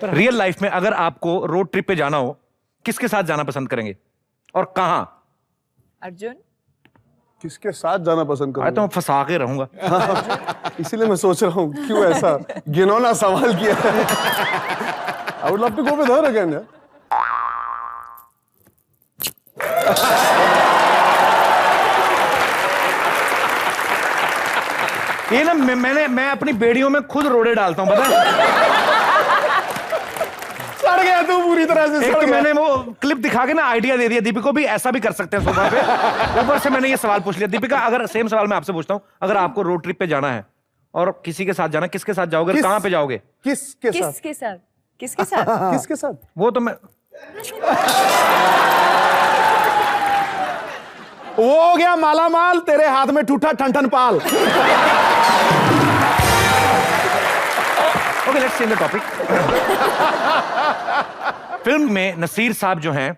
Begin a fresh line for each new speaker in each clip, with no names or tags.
Real life में अगर आपको रोड ट्रिप पे जाना हो, किसके साथ जाना पसंद करेंगे और कहां?
अर्जुन,
किसके साथ जाना पसंद करूंगा?
तो मैं फंसा के रहूंगा।
इसीलिए मैं सोच रहा हूँ क्यों ऐसा घिनौना सवाल किया है। I would love to go with her again, yeah.
ये ना मैं अपनी बेड़ियों में खुद रोड़े डालता हूं, पता है?
सड़ गया तू पूरी तरह से।
एक तो मैंने वो क्लिप दिखा के ना आइडिया दे दिया दीपिका को भी, ऐसा भी कर सकते हैं सोफा पे। ऊपर से मैंने ये सवाल पूछ लिया। दीपिका, अगर सेम सवाल मैं आपसे पूछता हूं, अगर आपको रोड ट्रिप पे जाना है और किसी के साथ जाना, किसके साथ जाओगे? कहां पे जाओगे?
किसके साथ?
किसके साथ? किसके साथ?
किसके साथ?
वो तो मैं
वो हो गया माला माल, तेरे हाथ में ठूठा ठन पाल।
Okay, let's change the topic. Film में नसीर साहब जो हैं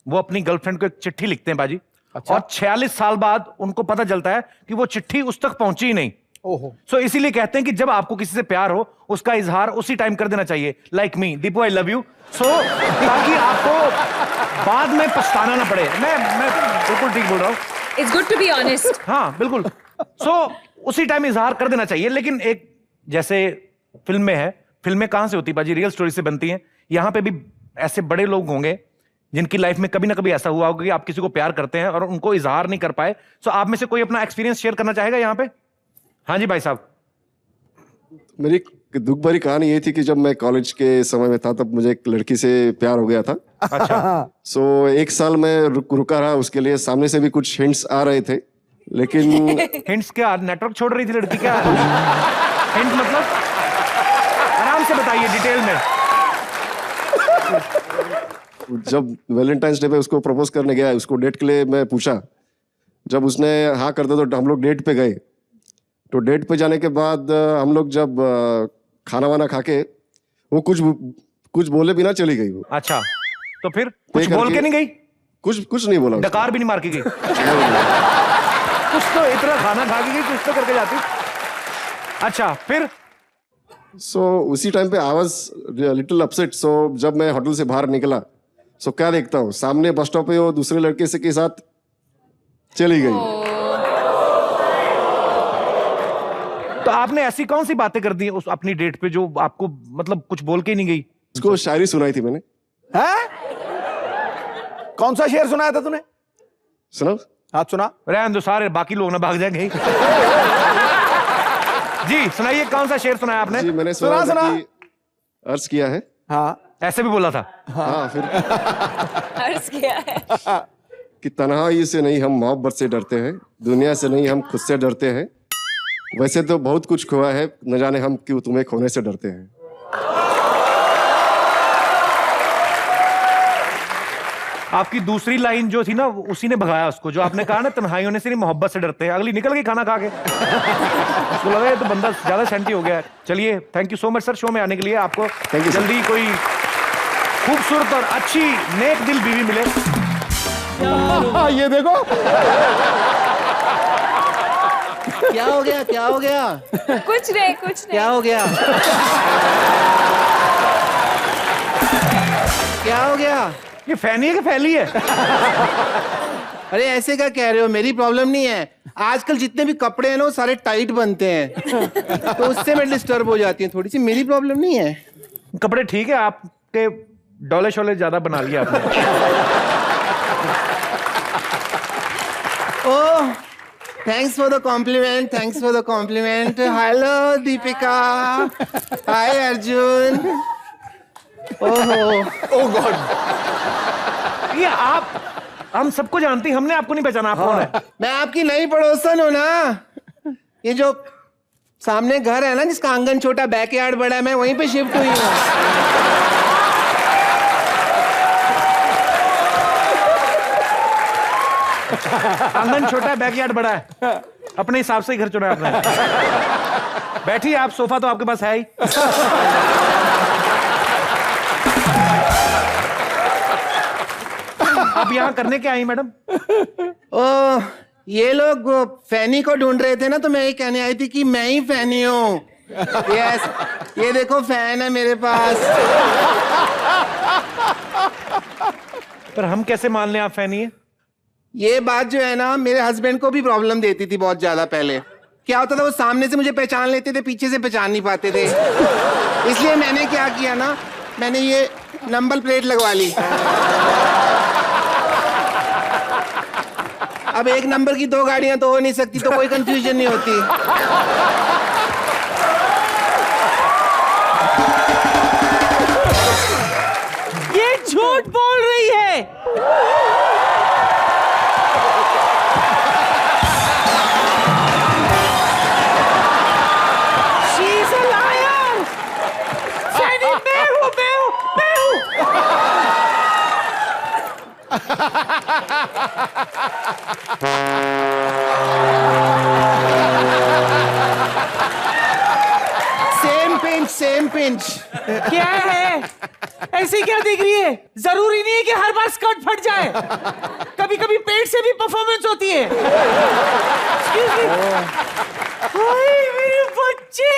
वो अपनी गर्लफ्रेंड को एक चिट्ठी लिखते हैं बाजी।
अच्छा?
और 46 साल बाद उनको पता चलता है कि वो चिट्ठी उस तक पहुंची ही नहीं।
ओहो।
सो इसीलिए कहते हैं कि जब आपको किसी से प्यार हो, उसका इजहार उसी टाइम कर देना चाहिए। Like me, Deepu, I love you. So ताकि आपको बाद में पछताना ना पड़े। मैं बिल्कुल ठीक बोल रहा हूँ।
It's good to be honest.
हाँ बिल्कुल। सो उसी टाइम इजहार कर देना चाहिए। लेकिन एक जैसे फिल्म में है, फिल्में कहां से होती बाजी? रियल स्टोरी से बनती हैं। यहां पे भी ऐसे बड़े लोग होंगे जिनकी लाइफ में कभी ना कभी ऐसा हुआ होगा कि आप किसी को प्यार करते हैं और उनको इजहार नहीं कर पाए। सो आप में से कोई अपना एक्सपीरियंस शेयर करना चाहेगा यहाँ पे? हाँ जी भाई साहब।
मेरी दुख भरी कहानी ये थी कि जब मैं कॉलेज के समय में था तब मुझे एक लड़की से प्यार हो गया था।
अच्छा।
सो एक साल मैं रुका रहा उसके लिए। सामने से भी कुछ हिंट्स आ रहे थे, लेकिन
हिंट्स क्या? नेटवर्क छोड़ रही थी लड़की क्या? हिंट मतलब आराम से बताइए डिटेल में।
जब वैलेंटाइंस डे पे उसको प्रपोज करने गया, उसको डेट के लिए मैं पूछा। जब उसने हाँ कर दिया तो हम लोग डेट पे गए। तो डेट पे जाने के बाद हम लोग जब खाना वाना खा के, वो कुछ बोले बिना चली गई वो।
अच्छा, तो फिर कुछ बोल के नहीं गई?
कुछ नहीं बोला।
डकार भी नहीं मार के गई? कुछ तो इतना खाना खा के गई, कुछ तो करके जाती। अच्छा, फिर?
उसी टाइम पे आई वाज लिटिल अपसेट। जब मैं होटल से बाहर निकला, क्या देखता हूँ सामने बस स्टॉप पे वो दूसरे लड़के से के साथ चली गई।
तो आपने ऐसी कौन सी बातें कर दी उस अपनी डेट पे जो आपको मतलब कुछ बोल के नहीं गई?
उसको शायरी सुनाई थी मैंने।
हैं? कौन सा शेर सुनाया था तूने?
सुना?
हाँ सुना।
रहने दो, सारे बाकी लोग ना भाग जाएंगे। जी सुनाइए, कौन सा शेर सुनाया आपने?
जी मैंने
सुना।
कि अर्ज किया है।
हाँ
ऐसे भी बोला था?
हाँ फिर
अर्ज किया है
कि तन्हाई से नहीं हम मोहब्बत से डरते हैं, दुनिया से नहीं हम खुद से डरते हैं, वैसे तो बहुत कुछ खोया है, न जाने हम क्यों तुम्हें खोने से डरते हैं।
आपकी दूसरी लाइन जो थी ना, उसी ने भगाया उसको। जो आपने कहा ना तन्हाई होने से नहीं मोहब्बत से डरते हैं, अगली निकल गई खाना खा के। उसको लगा ये तो बंदा ज्यादा सेंटी हो गया है। चलिए, thank you so much sir show में आने के लिए। आपको
Thank you,
जल्दी कोई खूबसूरत और अच्छी नेक दिल बीवी मिले।
ये देखो।
क्या हो गया? क्या हो गया?
कुछ नहीं, कुछ नहीं।
क्या हो गया? क्या हो गया?
ये फैनी है कि फैली है?
अरे ऐसे क्या कह रहे हो? मेरी प्रॉब्लम नहीं है। आजकल जितने भी कपड़े हैं ना वो सारे टाइट बनते हैं, तो उससे मैं डिस्टर्ब हो जाती हूँ थोड़ी सी। मेरी प्रॉब्लम नहीं है।
कपड़े ठीक है, आपके डोले शोले ज्यादा बना लिया आपने।
Oh, thanks for the compliment, thanks for the compliment. Hello Deepika. Hi Arjun. ओहो,
ओह गॉड।
ये आप, हम सबको जानते हैं, हमने आपको नहीं पहचाना। आप कौन है?
मैं आपकी नई पड़ोसन हूँ ना। ये जो सामने घर है ना, जिसका आंगन छोटा बैकयार्ड बड़ा है, मैं वहीं पे शिफ्ट हुई हूँ।
आंगन छोटा है, बैकयार्ड बड़ा है। अपने हिसाब से ही घर चुना है आपने। बैठिए आप, सोफा तो आपके पास है ही। आप यहाँ करने क्या आई मैडम?
ओह, ये लोग फैनी को ढूंढ रहे थे ना, तो मैं ये कहने आई थी कि मैं ही फैनी हूँ। यस, ये देखो फैन है मेरे पास।
पर हम कैसे मान लें आप फैनी है?
ये बात जो है ना, मेरे हस्बैंड को भी प्रॉब्लम देती थी बहुत ज्यादा पहले। क्या होता था, वो सामने से मुझे पहचान लेते थे, पीछे से पहचान नहीं पाते थे। इसलिए मैंने क्या किया ना, मैंने ये नंबर प्लेट लगवा ली। अब एक नंबर की 2 गाड़ियां तो हो नहीं सकती, तो कोई कंफ्यूजन नहीं होती।
ये झूठ बोल रही है। She's a liar. फैनी मैं हूँ।
Same pinch.
क्या है? ऐसे क्या देख रही है? जरूरी नहीं है कि हर बार स्कर्ट फट जाए, कभी कभी पेट से भी परफॉर्मेंस होती है। हाय मेरे बच्चे,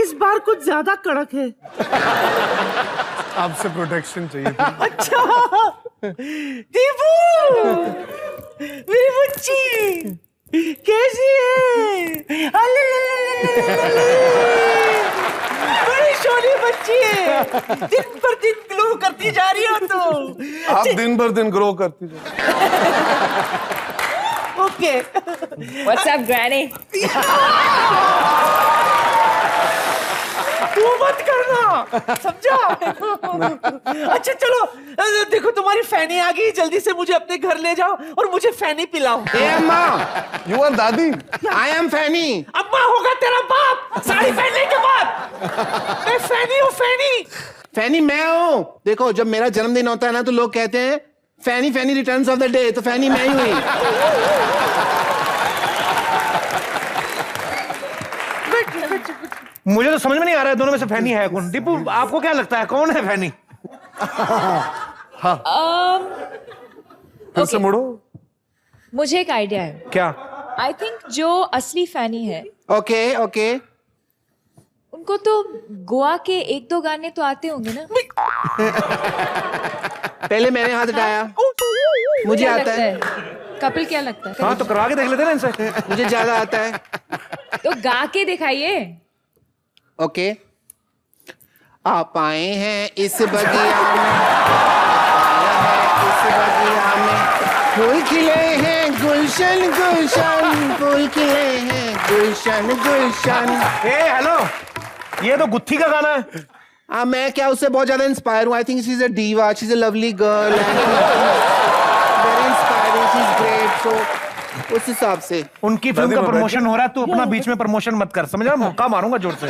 इस बार कुछ ज्यादा कड़क है।
आपसे प्रोटेक्शन चाहिए।
अच्छा दीपू, मेरी बच्ची कैसी है? बड़ी सोनी बच्ची है, दिन पर दिन ग्लो करती जा रही हो तो।
आप दिन भर दिन ग्रो करती जाओ।
ओके।
What's up, Granny?
तू मत करना, समझा? अच्छा चलो, देखो तुम्हारी फैनी आ गई, जल्दी से मुझे अपने घर ले जाओ और मुझे फैनी पिलाओ।
ए अम्मा,
यू आर दादी।
आई एम फैनी।
अम्मा होगा तेरा बाप साड़ी पहनने के बाद। मैं फैनी हूँ, फैनी।
फैनी मैं हूँ। देखो, जब मेरा जन्मदिन होता है ना, तो लोग कहते हैं फैनी फैनी रिटर्न्स ऑफ द डे, तो फैनी मैं ही हुई।
मुझे तो समझ में नहीं आ रहा है दोनों में से फैनी है कौन। दीपू आपको क्या लगता है कौन है फैनी?
फिर से मुड़ो।
मुझे एक आइडिया है।
क्या?
आई थिंक जो असली फैनी है,
ओके ओके।
उनको तो गोवा के 1-2 गाने तो आते होंगे ना?
पहले मैंने हाथ उठाया, मुझे
क्या
आता
लगता
है।
है? कपिल क्या लगता है?
हाँ तो करवा के देख लेते ना इनसे।
मुझे ज्यादा आता है।
तो गा के दिखाइए।
ओके। आप आए हैं इस बगिया में, आया है इस बगिया में, फूल खिले हैं गुलशन गुलशन, फूल खिले हैं गुलशन गुलशन।
ए हेलो, ये तो गुत्थी का गाना है।
मैं क्या उससे बहुत ज्यादा इंस्पायर हूँ। I think she is a diva, she is a lovely girl, very inspiring, she is great. So उस हिसाब से
उनकी फिल्म का प्रमोशन हो रहा है, तू अपना बीच में प्रमोशन मत कर, समझा? मुक्का मारूंगा जोर से।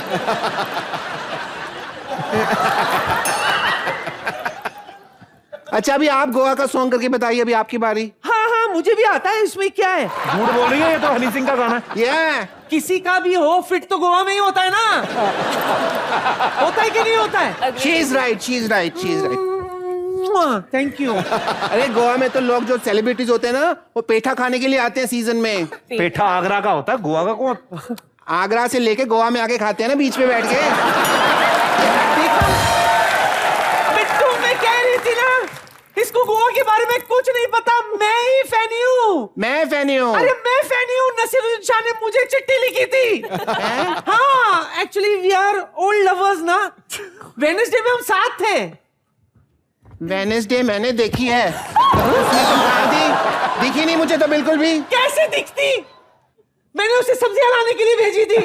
अच्छा, अभी आप गोवा का सॉन्ग करके बताइए, अभी आपकी बारी।
हाँ हाँ मुझे भी आता है, इसमें क्या है?
झूठ बोल रही है, ये तो हनी सिंह का गाना है।
ये
किसी का भी हो, फिट तो गोवा में ही होता है ना। होता है कि नहीं होता है?
She is right, she is right, she is right.
Thank you.
अरे गोवा में तो लोग जो सेलिब्रिटीज होते हैं ना, वो पेठा खाने के लिए आते हैं सीजन में।
पेठा आगरा का होता है, गोवा का कौन?
आगरा से लेके गोवा में आके खाते हैं ना, बीच पे बैठ के।
बिट्टू, मैं कह रही थी ना, इसको गोवा के बारे में कुछ नहीं पता। मैं ही फैनी हूँ।
मैं फैनी हूँ।
अरे मैं फैनी हूँ, नसीरुद्दीन शाह ने मुझे चिट्ठी लिखी थी। हाँ, actually we are old lovers ना। वेडनेसडे में हम साथ थे।
वेडनेसडे मैंने देखी है। उसमें तुम कहाँ थी? दिखी नहीं मुझे तो बिल्कुल भी।
कैसे दिखती? मैंने उसे सब्जियां लाने के लिए भेजी थी।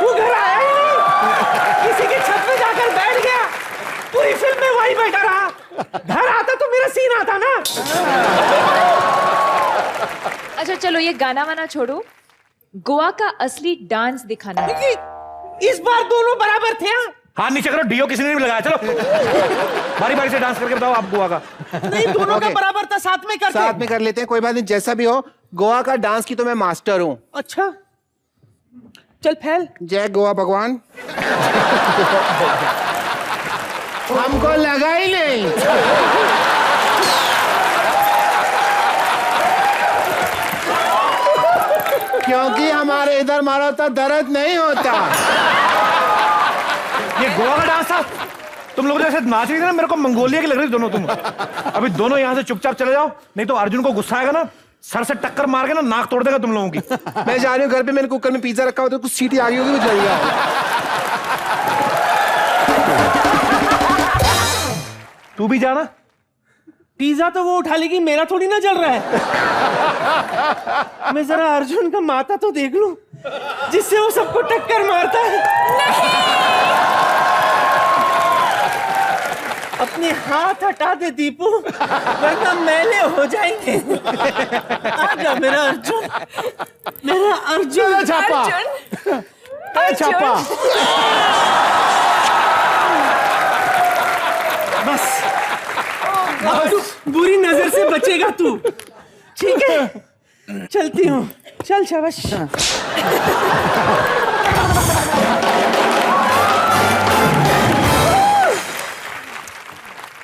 वो घर आया ही नहीं, किसी की छत पे जाकर बैठ गया, पूरी फिल्म में वही बैठा रहा। घर आता तो मेरा सीन आता ना।
अच्छा चलो, ये गाना वाना छोड़ो, गोवा का असली डांस दिखाना है।
इस बार दोनों बराबर थे। हाँ?
हाथ नीचे करो, डीओ किसी ने नहीं लगाया। चलो बारी बारी से डांस करके बताओ आप गोवा का।
नहीं, दोनों का
Okay.
बराबर था, साथ में करते।
साथ में कर लेते हैं, कोई बात नहीं। जैसा भी हो, गोवा का डांस की तो मैं मास्टर हूँ।
अच्छा चल फैल।
जय गोवा भगवान। हमको लगा ही नहीं। इधर मारो तो दर्द नहीं होता।
ये गोवा का डांस था। तुम लोग जैसे नाच रही थी ना, मेरे को मंगोलिया की लग रही थी दोनों तुम। अभी दोनों यहां से चुपचाप चले जाओ, नहीं तो अर्जुन को गुस्सा आएगा ना, सर से टक्कर मार के ना नाक तोड़ देगा तुम लोगों की।
मैं जा रही हूँ घर पे, मैंने कुकर में पिज्जा रखा होता है, कुछ सीटी आ गई होगी, वो जल गया।
तू भी जाना।
पिज्जा तो वो उठा लेगी, मेरा थोड़ी ना जल रहा है। मैं जरा अर्जुन का माथा तो देख लूं, जिससे वो सबको टक्कर मारता है। अपने हाथ हटा दे दीपू, वरना मैले हो जाएंगे। आजा मेरा अर्जुन, मेरा अर्जुन।
छापा छापा।
बस अब तू बुरी नजर से बचेगा तू, ठीक है? चलती हूँ, चल शाबाश।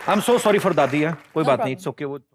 I am so sorry for दादी है, कोई बात नहीं, इट्स ओके। वो